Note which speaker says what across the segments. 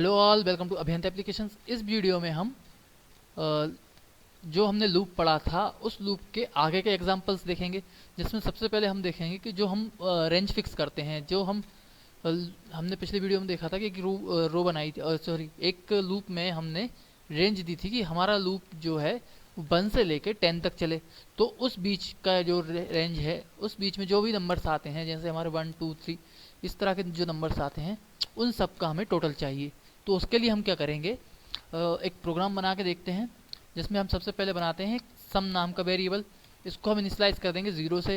Speaker 1: Hello all, welcome to अभियंता applications. इस video में हम जो हमने लूप पढ़ा था उस लूप के आगे के एग्जांपल्स देखेंगे, जिसमें सबसे पहले हम देखेंगे कि जो हम रेंज फिक्स करते हैं, जो अ, हमने पिछले वीडियो में देखा था कि एक रो बनाई थी, सॉरी, एक लूप में हमने रेंज दी थी कि हमारा लूप जो है 1 से लेके 10 तक चले। तो उस बीच का जो रेंज है, उस बीच में जो भी नंबर्स आते हैं, जैसे हमारे 1 2 3 इस तरह के जो नंबर्स आते हैं, उन सब का हमें टोटल चाहिए। तो उसके लिए हम क्या करेंगे, एक प्रोग्राम बना के देखते हैं, जिसमें हम सबसे पहले बनाते हैं सम नाम का वेरिएबल। इसको हम इनिशलाइज कर देंगे 0 से।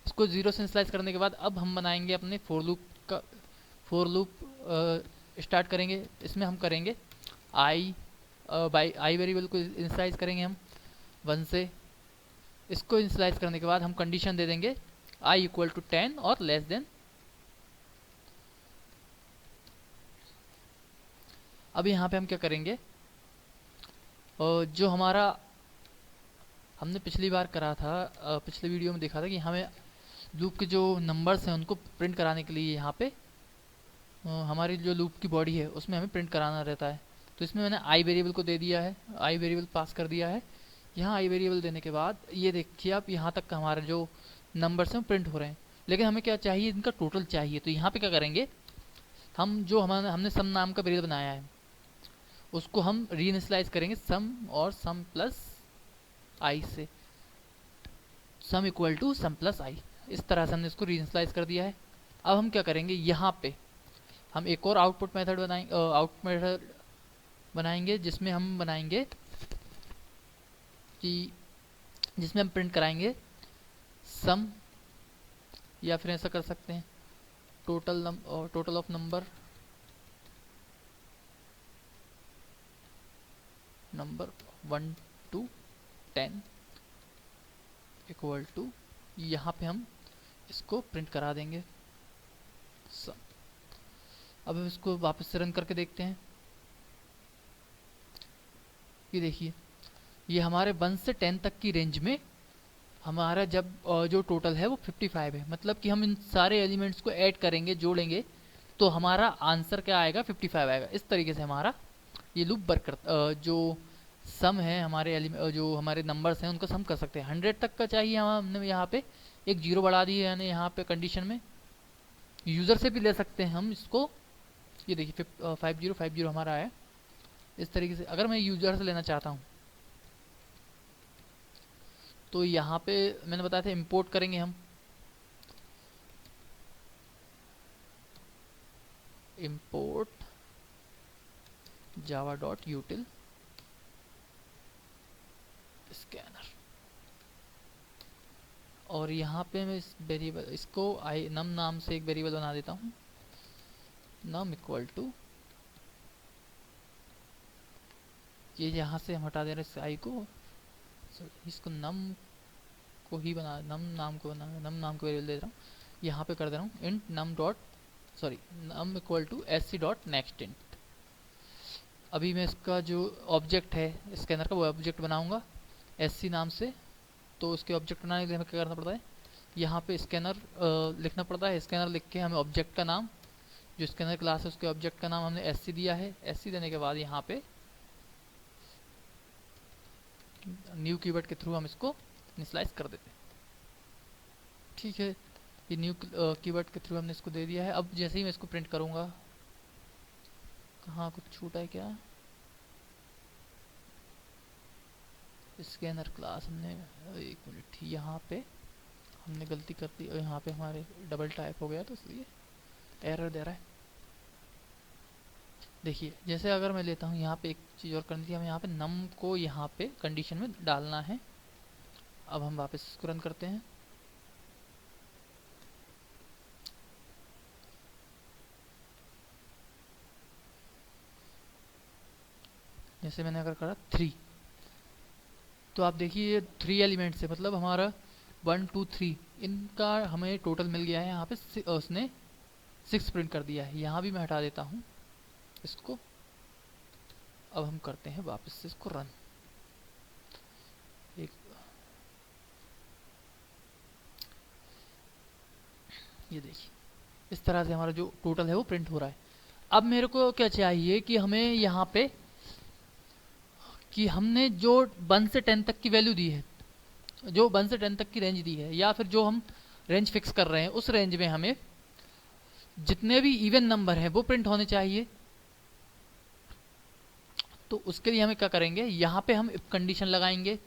Speaker 1: इसको 0 से इनिशलाइज करने के बाद अब हम बनाएंगे अपने फोर लूप स्टार्ट करेंगे। इसमें हम करेंगे आई बाई आई वेरिएबल को इनिशलाइज करेंगे हम 1 से। इसको इनिशलाइज करने के बाद हम कंडीशन दे देंगे आई इक्वल टू 10 और लेस देन। अब यहाँ पे हम क्या करेंगे, जो हमारा हमने पिछली बार करा था, पिछले वीडियो में देखा था कि हमें लूप के जो नंबर्स हैं उनको प्रिंट कराने के लिए यहाँ पे हमारी जो लूप की बॉडी है उसमें हमें प्रिंट कराना रहता है। तो इसमें मैंने आई वेरिएबल को दे दिया है, आई वेरिएबल पास कर दिया है। यहाँ आई वेरिएबल देने के बाद ये देखिए आप, यहाँ तक का हमारे जो नंबर्स हैं प्रिंट हो रहे हैं, लेकिन हमें क्या चाहिए, इनका टोटल चाहिए। तो यहाँ पे क्या करेंगे, हम जो हमने सम नाम का वेरिएबल बनाया है उसको हम री इनिशियलाइज करेंगे सम और सम प्लस आई से। Sum equal to sum plus i, इस तरह से हमने इसको री इनिशियलाइज कर दिया है। अब हम क्या करेंगे, यहाँ पे हम एक और आउटपुट मेथड बनाएंगे, जिसमें हम बनाएंगे कि जिसमें हम प्रिंट कराएंगे सम, या फिर ऐसा कर सकते हैं total of number 1 to 10 equal to, यहाँ पे हम इसको प्रिंट करा देंगे सम। अब हम इसको वापस से रन करके देखते हैं। ये देखिए, ये हमारे 1 से 10 तक की रेंज में हमारा जब जो टोटल है वो 55 है। मतलब कि हम इन सारे एलिमेंट्स को ऐड करेंगे, जोड़ेंगे, तो हमारा आंसर क्या आएगा, 55 आएगा। इस तरीके से हमारा ये लूप वर्क कर जो सम है हमारे जो हमारे नंबर्स हैं उनका सम कर सकते हैं। 100 तक का चाहिए, हमने यहाँ पे एक जीरो बढ़ा दी है, यानी यहाँ पे कंडीशन में यूज़र से भी ले सकते हैं हम इसको। ये देखिए 5050 हमारा है। इस तरीके से अगर मैं यूज़र से लेना चाहता हूँ तो यहाँ पे मैंने बताया था इंपोर्ट करेंगे हम, इंपोर्ट जावा डॉट यूटिल स्कैनर। और यहाँ पे मैं इस वेरिएबल इसको आई नम नाम से एक वेरिएबल बना देता हूँ, नम इक्वल टू, ये यहाँ से हम हटा दे रहे हैं इस आई को, इसको नम को ही बना, नम नाम को बना, नम नाम को वेरिएबल दे रहा हूँ। यहाँ पे कर दे रहा हूँ int num dot, sorry, num equal to S C dot next int. अभी मैं इसका जो ऑब्जेक्ट है स्कैनर का वो ऑब्जेक्ट बनाऊंगा एस सी नाम से। तो उसके ऑब्जेक्ट बनाने के लिए हमें क्या करना पड़ता है, यहाँ पे स्कैनर लिखना पड़ता है। स्कैनर लिख के हमें ऑब्जेक्ट का नाम, जो स्कैनर क्लास है उसके ऑब्जेक्ट का नाम हमने एस सी दिया है। एस सी देने के बाद यहाँ पे न्यू कीवर्ड के थ्रू हम इसको इनिशियलाइज कर देते हैं। ठीक है, ये न्यू कीवर्ड के थ्रू हमने इसको दे दिया है। अब जैसे ही मैं इसको प्रिंट करूँगा, कहाँ कुछ छूटा है क्या, स्कैनर क्लास हमने, एक मिनट, यहाँ पे हमने गलती कर दी और यहाँ पे हमारे डबल टाइप हो गया तो इसलिए एरर दे रहा है। देखिए, जैसे अगर मैं लेता हूँ, यहाँ पे एक चीज़ और करनी थी, हमें यहाँ पे नम को यहाँ पे कंडीशन में डालना है। अब हम वापस इसको रन करते हैं। जैसे मैंने अगर करा 3, तो आप देखिए ये 3 एलिमेंट्स है, मतलब हमारा 1 2 3 इनका हमें टोटल मिल गया है। यहाँ पे उसने 6 प्रिंट कर दिया है। यहाँ भी मैं हटा देता हूँ इसको। अब हम करते हैं वापस से इसको रन। एक ये देखिए, इस तरह से हमारा जो टोटल है वो प्रिंट हो रहा है। अब मेरे को क्या चाहिए कि हमें यहाँ पे कि हमने जो 1 से 10 तक की वैल्यू दी है, जो 1 से 10 तक की रेंज दी है, या फिर जो हम रेंज फिक्स कर रहे हैं, उस रेंज में हमें जितने भी इवन नंबर हैं वो प्रिंट होने चाहिए। तो उसके लिए हमें क्या करेंगे, यहाँ पे हम इफ कंडीशन लगाएंगे।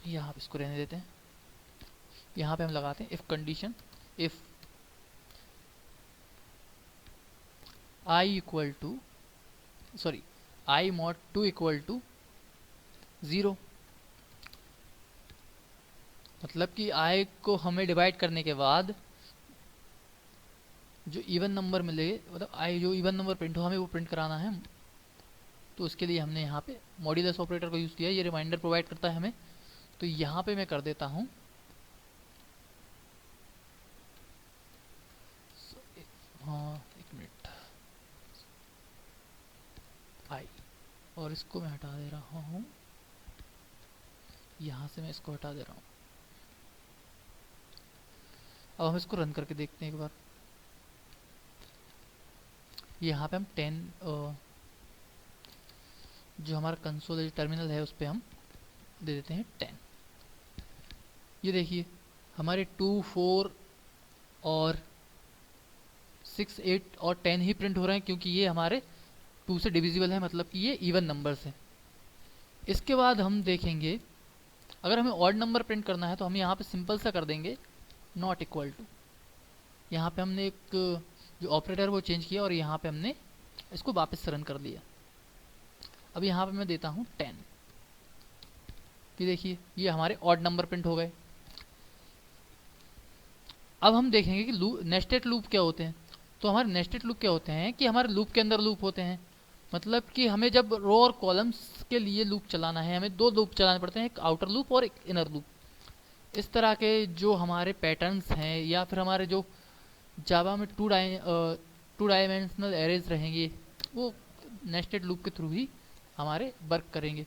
Speaker 1: यहाँ पे इसको रहने देते हैं, यहाँ पे हम लगाते हैं if condition, if I equal to sorry I mod 2 equal to 0। मतलब कि आई को हमें डिवाइड करने के बाद जो इवन नंबर मिले, मतलब आई जो इवन नंबर प्रिंट हो हमें वो प्रिंट कराना है। तो उसके लिए हमने यहाँ पे मॉड्यूलस ऑपरेटर को यूज़ किया, ये रिमाइंडर प्रोवाइड करता है हमें। तो यहाँ पे मैं कर देता हूँ हाँ एक मिनट, आई, और इसको मैं हटा दे रहा हूँ, यहाँ से मैं इसको हटा दे रहा हूँ। अब हम इसको रन करके देखते हैं एक बार। यहाँ पे हम 10 जो हमारा कंसोल टर्मिनल है उस पर हम दे देते हैं 10। ये देखिए हमारे 2, 4 और 6, 8 और 10 ही प्रिंट हो रहे हैं, क्योंकि ये हमारे 2 से डिविजिबल है, मतलब कि ये इवन नंबर्स हैं। इसके बाद हम देखेंगे अगर हमें ऑड नंबर प्रिंट करना है तो हम यहाँ पे सिंपल सा कर देंगे नॉट इक्वल टू। यहाँ पे हमने एक जो ऑपरेटर वो चेंज किया और यहाँ पे हमने इसको वापस से रन कर दिया। अब यहाँ पे मैं देता हूँ 10। ये देखिए ये हमारे ऑड नंबर प्रिंट हो गए। अब हम देखेंगे कि नेस्टेड लूप क्या होते हैं। तो हमारे नेस्टेड लूप क्या होते हैं कि हमारे लूप के अंदर लूप होते हैं। मतलब कि हमें जब रो और कॉलम्स के लिए लूप चलाना है, हमें 2 लूप चलाने पड़ते हैं, एक आउटर लूप और एक इनर लूप। इस तरह के जो हमारे पैटर्न्स हैं, या फिर हमारे जो जावा में 2 डायमेंशनल एरेज रहेंगे, वो नेस्टेड लूप के थ्रू ही हमारे वर्क करेंगे।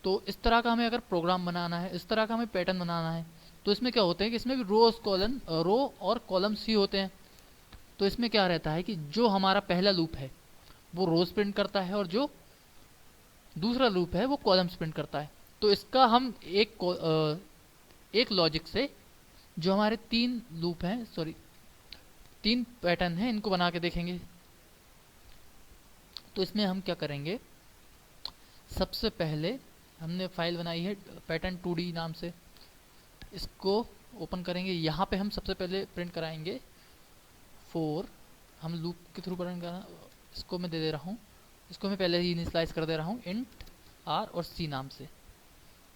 Speaker 1: तो इस तरह का हमें अगर प्रोग्राम बनाना है, इस तरह का हमें पैटर्न बनाना है, तो इसमें क्या होते हैं कि इसमें भी रो और कॉलम्स ही होते हैं। तो इसमें क्या रहता है कि जो हमारा पहला लूप है वो रोज प्रिंट करता है, और जो दूसरा लूप है वो कॉलम्स प्रिंट करता है। तो इसका हम एक लॉजिक से जो हमारे 3 लूप हैं, सॉरी 3 पैटर्न हैं, इनको बना के देखेंगे। तो इसमें हम क्या करेंगे, सबसे पहले हमने फाइल बनाई है पैटर्न 2D नाम से, इसको ओपन करेंगे। यहाँ पे हम सबसे पहले प्रिंट कराएंगे 4, हम लूप के थ्रू प्रिंट करना। इसको मैं दे दे रहा हूँ, इसको मैं पहले ही इनिशियलाइज कर दे रहा हूँ इंट आर और सी नाम से।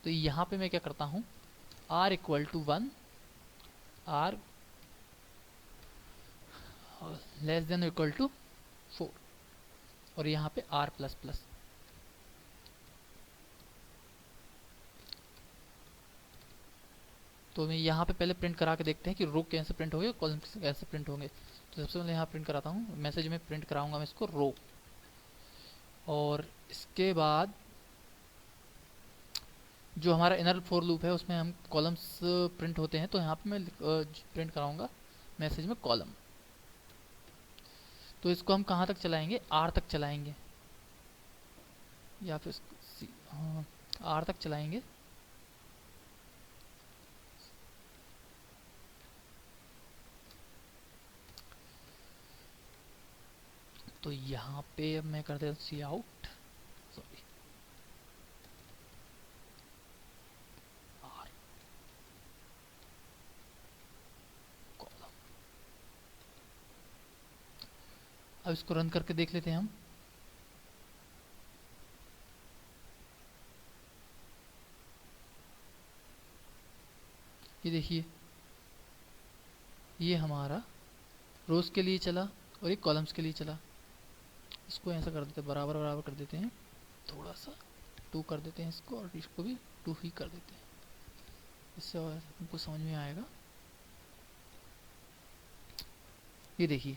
Speaker 1: तो यहाँ पे मैं क्या करता हूँ, R equal to 1, R less than equal to 4, और यहाँ पे आर प्लस प्लस। तो मैं यहाँ पे पहले प्रिंट करा के देखते हैं कि रो कैसे प्रिंट होंगे, कॉलम कैसे प्रिंट होंगे। तो सबसे पहले यहाँ प्रिंट कराता हूँ, मैसेज में प्रिंट कराऊंगा मैं इसको रो, और इसके बाद जो हमारा इनर फॉर लूप है उसमें हम कॉलम्स प्रिंट होते हैं। तो यहाँ पे मैं प्रिंट कराऊंगा मैसेज में कॉलम। तो इसको हम कहाँ तक चलाएंगे, आर तक चलाएंगे, या फिर आर तक चलाएंगे। तो यहाँ पे अब मैं कर देता हूँ सी आउट, सॉरी आर कॉलम। अब इसको रन करके देख लेते हैं हम। ये देखिए ये हमारा रोज के लिए चला और ये कॉलम्स के लिए चला। इसको ऐसा कर देते हैं, बराबर बराबर कर देते हैं, थोड़ा सा 2 कर देते हैं इसको, और इसको भी 2 ही कर देते हैं, इससे और हमको समझ में आएगा। ये देखिए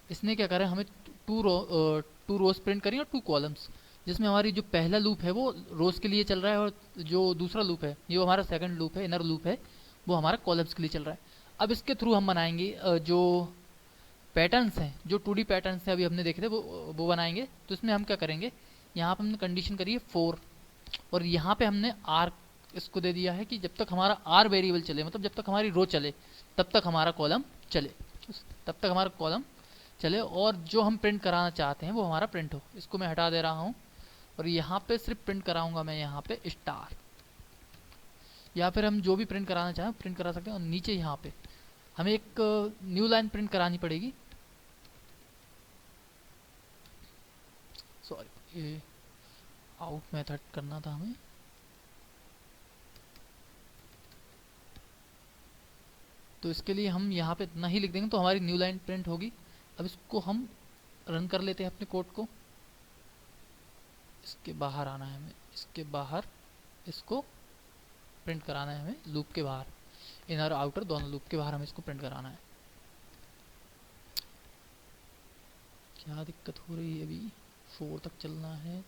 Speaker 1: इसने क्या करा, हमें 2 रोज प्रिंट करी और 2 कॉलम्स, जिसमें हमारी जो पहला लूप है वो रोज के लिए चल रहा है, और जो दूसरा लूप है, ये हमारा सेकंड लूप है, इनर लूप है, वो हमारा कॉलम्स के लिए चल रहा है। अब इसके थ्रू हम बनाएंगे जो पैटर्न्स हैं, जो 2D पैटर्न्स हैं अभी हमने देखे थे वो बनाएंगे। तो इसमें हम क्या करेंगे, यहाँ पे हमने कंडीशन करी है 4 और यहाँ पे हमने आर इसको दे दिया है कि जब तक हमारा आर वेरिएबल चले, मतलब जब तक हमारी रो चले तब तक हमारा कॉलम चले, तब तक हमारा कॉलम चले और जो हम प्रिंट कराना चाहते हैं वो हमारा प्रिंट हो। इसको मैं हटा दे रहा हूँ और यहाँ पे सिर्फ प्रिंट कराऊंगा मैं यहाँ पे स्टार, या फिर हम जो भी प्रिंट कराना चाहें प्रिंट करा सकते हैं। और नीचे यहाँ पे हमें एक न्यू लाइन प्रिंट करानी पड़ेगी, सॉरी ये आउट मेथड करना था हमें। तो इसके लिए हम यहाँ पे इतना ही लिख देंगे तो हमारी न्यू लाइन प्रिंट होगी। अब इसको हम रन कर लेते हैं अपने कोड को। इसके बाहर आना है हमें, इसके बाहर इसको प्रिंट कराना है हमें लूप के बाहर, इनर आउटर दोनों लूप के बाहर हमें इसको प्रिंट कराना है। क्या दिक्कत हो रही है, अभी 4 तक चलना है।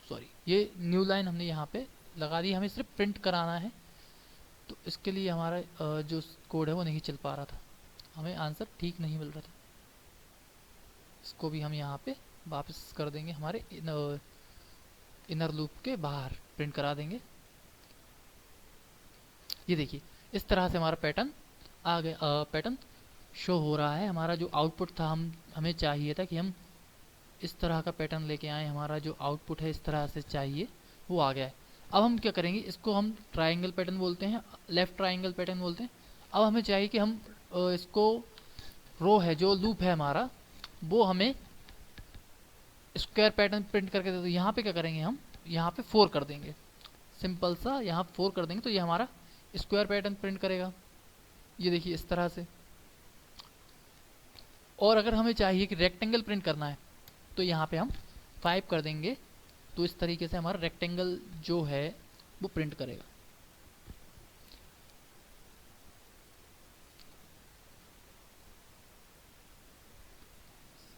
Speaker 1: सॉरी, ये न्यू लाइन हमने यहाँ पे लगा दी, हमें सिर्फ प्रिंट कराना है। तो इसके लिए हमारा जो कोड है वो नहीं चल पा रहा था, हमें आंसर ठीक नहीं मिल रहा था। इसको भी हम यहाँ पे वापस कर देंगे, हमारे इनर लूप के बाहर प्रिंट करा देंगे। ये देखिए इस तरह से हमारा पैटर्न आ गया, पैटर्न शो हो रहा है। हमारा जो आउटपुट था हमें चाहिए था कि हम इस तरह का पैटर्न लेके आए, हमारा जो आउटपुट है इस तरह से चाहिए, वो आ गया है। अब हम क्या करेंगे, इसको हम ट्राइंगल पैटर्न बोलते हैं, लेफ्ट ट्राइंगल पैटर्न बोलते हैं। अब हमें चाहिए कि हम इसको रो है जो लूप है हमारा वो हमें स्क्वायर पैटर्न प्रिंट करके दे। तो यहाँ पे क्या करेंगे, हम यहाँ पे 4 कर देंगे, सिंपल सा यहाँ 4 कर देंगे तो ये हमारा स्क्वायर पैटर्न प्रिंट करेगा। ये देखिए इस तरह से। और अगर हमें चाहिए कि रेक्टेंगल प्रिंट करना है तो यहाँ पे हम 5 कर देंगे, तो इस तरीके से हमारा रेक्टेंगल जो है वो प्रिंट करेगा।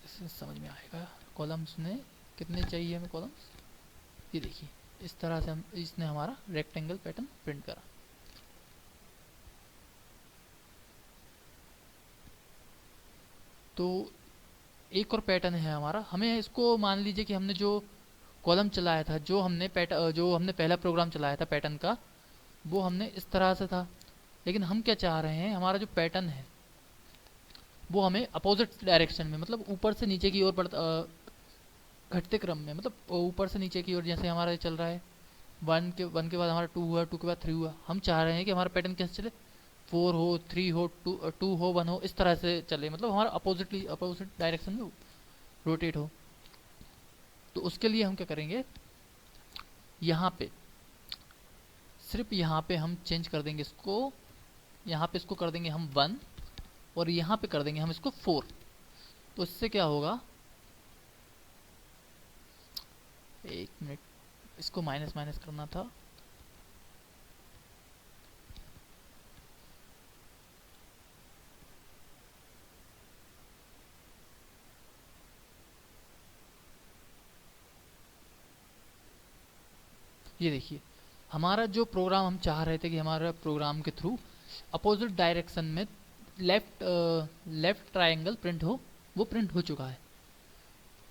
Speaker 1: इससे समझ में आएगा। कॉलम्स में कितने चाहिए हमें कॉलम्स, ये देखिए इस तरह से हम इसने हमारा रेक्टेंगल पैटर्न प्रिंट करा। तो एक और पैटर्न है हमारा, हमें इसको मान लीजिए कि हमने जो कॉलम चलाया था, जो हमने पहला प्रोग्राम चलाया था पैटर्न का, वो हमने इस तरह से था। लेकिन हम क्या चाह रहे हैं, हमारा जो पैटर्न है वो हमें अपोजिट डायरेक्शन में, मतलब ऊपर से नीचे की ओर घटते क्रम में, मतलब ऊपर से नीचे की ओर जैसे हमारा चल रहा है। 1 के बाद हमारा 2 हुआ, 2 के बाद 3 हुआ। हम चाह रहे हैं कि हमारा पैटर्न कैसे चले, 4 हो, 3 हो, 2 हो, 1 हो, इस तरह से चले, मतलब हमारा अपोजिट डायरेक्शन में रोटेट हो। तो उसके लिए हम क्या करेंगे, यहाँ पे सिर्फ यहाँ पे हम चेंज कर देंगे इसको, यहाँ पे इसको कर देंगे हम 1 और यहाँ पे कर देंगे हम इसको 4। तो इससे क्या होगा, एक मिनट, इसको माइनस करना था। ये देखिए हमारा जो प्रोग्राम हम चाह रहे थे कि हमारा प्रोग्राम के थ्रू अपोजिट डायरेक्शन में लेफ्ट ट्रायंगल प्रिंट हो, वो प्रिंट हो चुका है।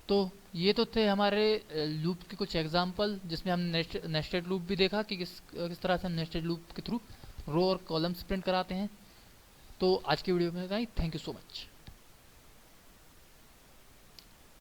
Speaker 1: तो ये तो थे हमारे लूप के कुछ एग्जांपल, जिसमें हम नेस्टेड लूप भी देखा कि किस तरह से हम नेस्टेड लूप के थ्रू रो और कॉलम्स प्रिंट कराते हैं। तो आज की वीडियो में इतना ही। Thank you so much.